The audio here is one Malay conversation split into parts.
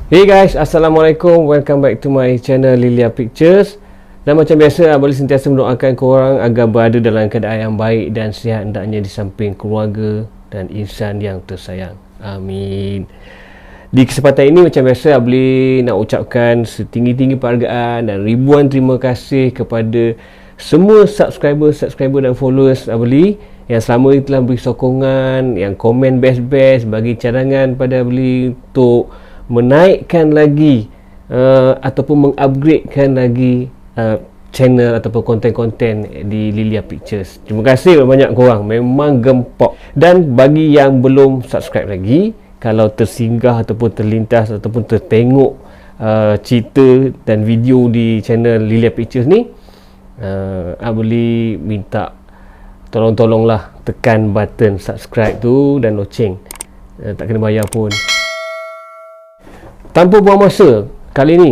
Hey guys, Assalamualaikum. Welcome back to my channel Lilia Pictures. Dan macam biasa, Abang sentiasa mendoakan korang agar berada dalam keadaan yang baik dan sihat, hendaknya di samping keluarga dan insan yang tersayang. Amin. Di kesempatan ini macam biasa, Abang nak ucapkan setinggi-tinggi penghargaan dan ribuan terima kasih kepada semua subscriber dan followers Abang yang selama ini telah beri sokongan, yang komen best-best, bagi cadangan pada Abang untuk menaikkan lagi ataupun mengupgradekan lagi channel ataupun konten-konten di Lilia Pictures. Terima kasih banyak korang, memang gempok. Dan bagi yang belum subscribe lagi, kalau tersinggah ataupun terlintas ataupun tertengok cerita dan video di channel Lilia Pictures ni, Abli minta tolong-tolonglah tekan button subscribe tu dan loceng, tak kena bayar pun. Tanpa buang masa, kali ni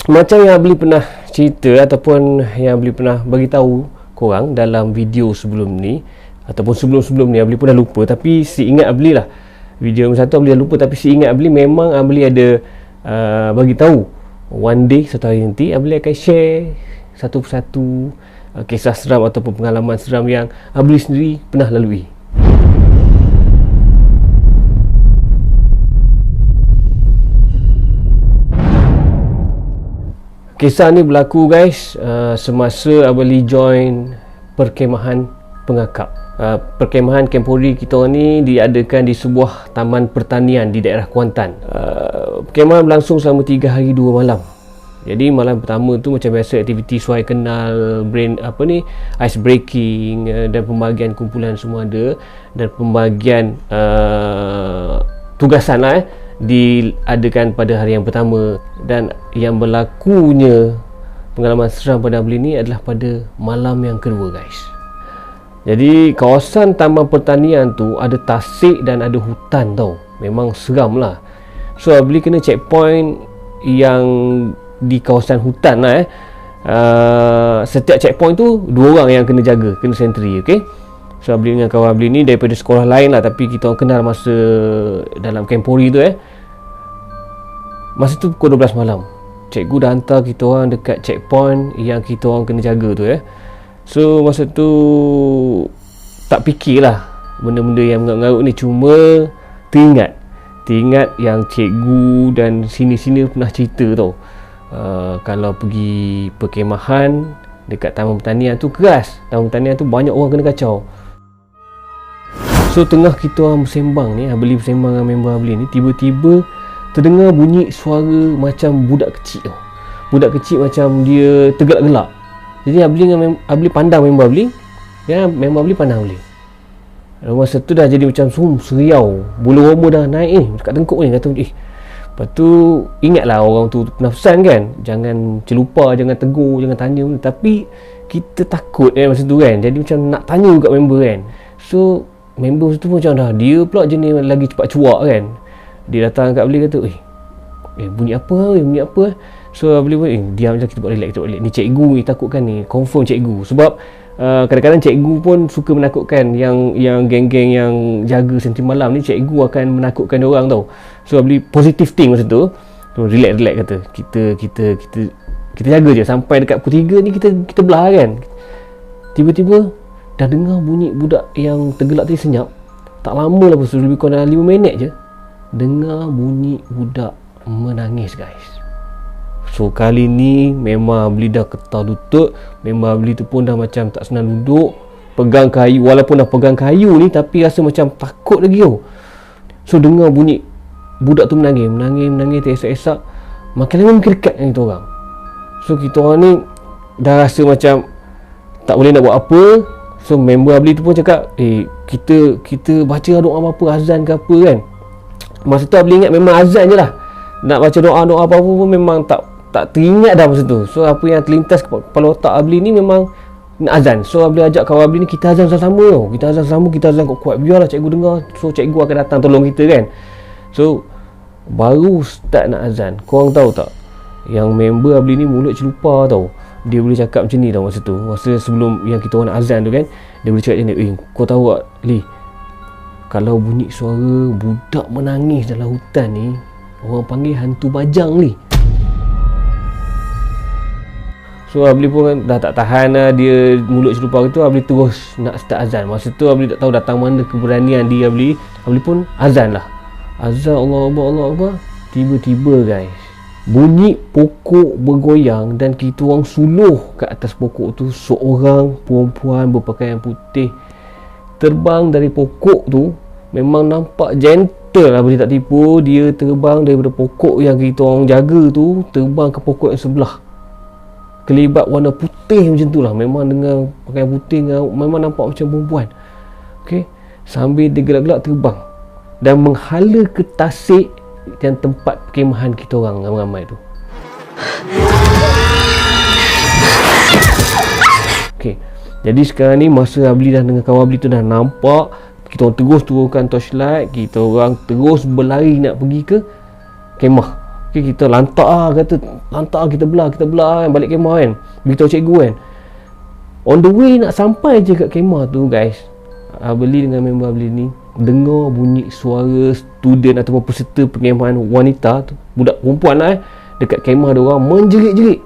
macam yang Abli pernah cerita ataupun yang Abli pernah bagi tahu korang dalam video sebelum ni ataupun sebelum-sebelum ni, Abli pun dah lupa, tapi seingat Abli lah, video yang satu Abli dah lupa, tapi seingat Abli memang Abli ada bagi tahu one day, satu hari nanti Abli akan share satu persatu kisah seram ataupun pengalaman seram yang Abli sendiri pernah lalui. Kisah ni berlaku guys semasa Abang join perkemahan pengakap. Perkemahan Kempori kita orang ni diadakan di sebuah taman pertanian di daerah Kuantan. Perkemahan berlangsung selama 3 hari 2 malam. Jadi malam pertama tu macam biasa, aktiviti suai kenal, ice breaking, dan pembagian kumpulan semua ada, dan pembagian tugasan lah diadakan pada hari yang pertama. Dan yang berlakunya pengalaman seram pada Abli ni adalah pada malam yang kedua guys. Jadi kawasan taman pertanian tu ada tasik dan ada hutan tau, memang seram lah. So Abli kena checkpoint yang di kawasan hutan lah setiap checkpoint tu 2 orang yang kena jaga, kena sentry, okay? So Abli dengan kawan Abli ni daripada sekolah lain lah, tapi kita orang kenal masa dalam Kempori tu masa tu pukul 12 malam cikgu dah hantar kita orang dekat checkpoint yang kita orang kena jaga tu So masa tu tak fikirlah benda-benda yang mengarut-ngarut ni, cuma teringat yang cikgu dan sini-sini pernah cerita tau, kalau pergi perkemahan dekat taman pertanian tu keras, taman pertanian tu banyak orang kena kacau. So tengah kita orang bersembang ni, Abli bersembang dengan member Abli ni, tiba-tiba terdengar bunyi suara macam budak kecil tau. Budak kecil macam dia tergelak-gelak. Jadi Abli pandang member Abli, dan member Abli pandang Abli. Masa tu dah jadi macam seriau, bulu roma dah naik ni dekat tengkuk ni, kata lepas tu ingatlah orang tu pernah pesan kan, jangan celupa, jangan tegur, jangan tanya benda. Tapi kita takut masa tu kan, jadi macam nak tanya juga member kan. So member tu pun macam dah, dia pula jenis lagi cepat cuak kan. Dia datang kat Abli kata, bunyi apa? So Abli pun diam je, kita buat relax. Ni cikgu ni, takutkan ni, confirm cikgu. Sebab kadang-kadang cikgu pun suka menakutkan yang geng-geng yang jaga sentri malam ni, cikgu akan menakutkan orang tau. So Abli positive think masa tu. So relax kata, kita jaga je sampai dekat pukul 3 ni, kita belah kan. Tiba-tiba dah dengar bunyi budak yang tergelak tadi senyap. Tak lama lah, lebih kurang 5 minit je, dengar bunyi budak menangis guys. So kali ni memang Abli dah ketar lutut, memang Abli tu pun dah macam tak senang duduk, pegang kayu. Walaupun dah pegang kayu ni, tapi rasa macam takut lagi tau. So dengar bunyi budak tu menangis, teresak-esak, makin lama makin dekat dengan kita orang. So kita orang ni dah rasa macam tak boleh nak buat apa. So member Abli tu pun cakap, kita baca doa apa, azan ke apa kan. Masa tu Abli ingat memang azan je lah, nak baca doa apa-apa pun memang tak teringat dah masa tu. So apa yang terlintas kepala otak Abli ni memang nak azan. So Abli ajak kawan Abli ni, kita azan sama-sama tau. Kita azan kuat-kuat, biarlah cikgu dengar. So cikgu akan datang tolong kita kan. So baru start nak azan, korang tahu tak, yang member Abli ni mulut celupa tau. Dia boleh cakap macam ni tau masa tu, masa sebelum yang kita orang nak azan tu kan. Dia boleh cakap macam ni, kau tahu tak Li, kalau bunyi suara budak menangis dalam hutan ni, Orang panggil hantu bajang ni. So Abli pun dah tak tahan lah, dia mulut celupar itu. Abli terus nak start azan. Masa tu Abli tak tahu datang mana keberanian dia. Abli pun azan lah. Azan Allah Akbar, Allah Akbar. Tiba-tiba guys, bunyi pokok bergoyang dan kita orang suluh kat atas pokok tu. Seorang perempuan berpakaian putih terbang dari pokok tu. Memang nampak gentle lah, boleh tak tipu. Dia terbang daripada pokok yang kita orang jaga tu, terbang ke pokok yang sebelah. Kelibat warna putih macam tu lah. Memang dengan pakaian putih, memang nampak macam perempuan. Okay, sambil dia gelak-gelak terbang dan menghala ke tasik yang tempat perkemahan kita orang ramai-ramai tu. Okay, jadi sekarang ni masa Abli dah dengan kawan Abli tu dah nampak, kita orang terus turunkan torchlight. Kita orang terus berlari nak pergi ke kemah. Okay, kita lantak lah, kata lantak lah, kita belah kan, balik kemah kan, beritahu cikgu kan. On the way nak sampai je kat kemah tu guys, Abli dengan member Abli ni dengar bunyi suara student ataupun peserta perkemahan wanita tu, budak perempuan lah dekat kemah dia orang menjerit-jerit.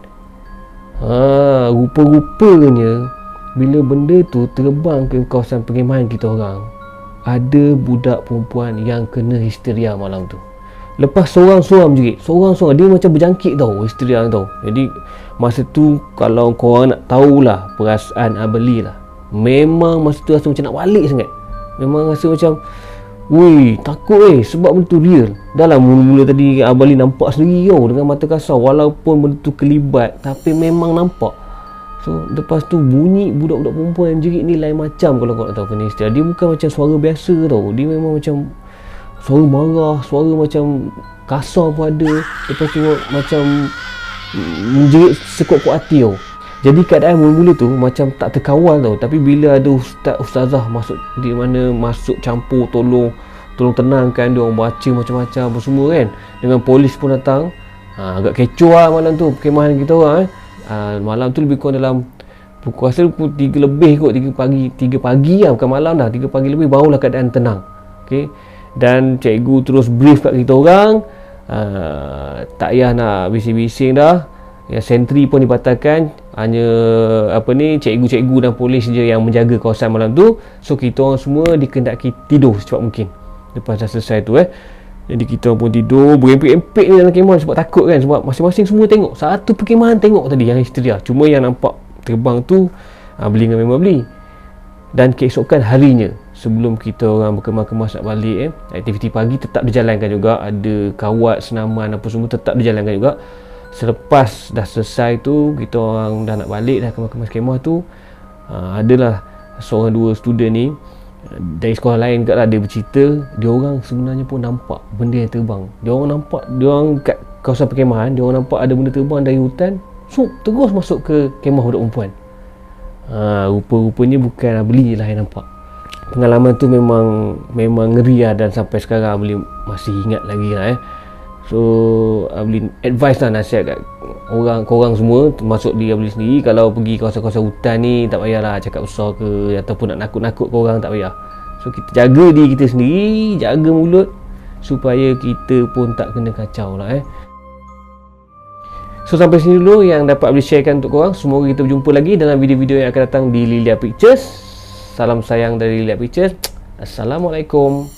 Rupa-rupanya bila benda tu terbang ke kawasan perkemahan kita orang, ada budak perempuan yang kena histeria malam tu. Lepas seorang-seorang jerit, seorang-seorang, dia macam berjangkit tau, histeria tau. Jadi masa tu kalau korang nak tahulah perasaan Abli lah, memang masa tu rasa macam nak balik sangat. Memang rasa macam, weh, takut sebab benda tu real. Dah lah mula-mula tadi Abli nampak sendiri tau, dengan mata kasar. Walaupun benda tu kelibat, tapi memang nampak. So lepas tu bunyi budak-budak perempuan yang jerit ni lain macam. Kalau korang nak tahu kena histeria, dia bukan macam suara biasa tau. Dia memang macam suara marah, suara macam kasar pun ada. Lepas tu macam menjerit sekuat-kuat hati tau. Jadi keadaan mula-mula tu macam tak terkawal tau. Tapi bila ada ustazah masuk, di mana masuk campur, tolong tenangkan dia orang, baca macam-macam apa semua kan. Dengan polis pun datang. Agak kecoh lah malam tu perkemahan kita orang malam tu lebih kurang dalam pukul, rasa pukul 3 lebih kot, 3 pagi lah, bukan malam dah, 3 pagi lebih barulah keadaan tenang. Okay, dan cikgu terus brief kat kita orang, tak payah nak bising-bising dah. Yang sentri pun dibatalkan, hanya cikgu-cikgu dan polis je yang menjaga kawasan malam tu. So kita orang semua dikendaki tidur secepat mungkin lepas dah selesai tu. Jadi kita pun tidur berempik-empik ni dalam kemah sebab takut kan, sebab masing-masing semua tengok. Satu perkemahan tengok tadi yang histeria. Cuma yang nampak terbang tu Abli dengan member Abli. Dan keesokan harinya, sebelum kita orang berkemas-kemas nak balik, aktiviti pagi tetap dijalankan juga. Ada kawat, senaman apa semua tetap dijalankan juga. Selepas dah selesai tu, kita orang dah nak balik, dah kemas-kemas kemah tu, adalah seorang dua student ni dari sekolah lain kat lah, dia bercerita dia orang sebenarnya pun nampak benda yang terbang. Dia orang nampak, dia orang kat kawasan perkemahan, dia orang nampak ada benda terbang dari hutan, so terus masuk ke kemah budak perempuan. Rupa-rupanya bukan Abli je lah yang nampak. Pengalaman tu memang ngeri lah, dan sampai sekarang Abli masih ingat lagi lah. So Abli advice lah, nasihat kat korang semua, termasuk diri Abli sendiri, kalau pergi kawasan-kawasan hutan ni tak payahlah cakap besar ke ataupun nak nakut-nakut korang, tak payah. So kita jaga diri kita sendiri, jaga mulut supaya kita pun tak kena kacau lah. So sampai sini dulu yang dapat Abli sharekan untuk korang. Semoga kita berjumpa lagi dalam video-video yang akan datang di Lilia Pictures. Salam sayang dari Lilia Pictures. Assalamualaikum.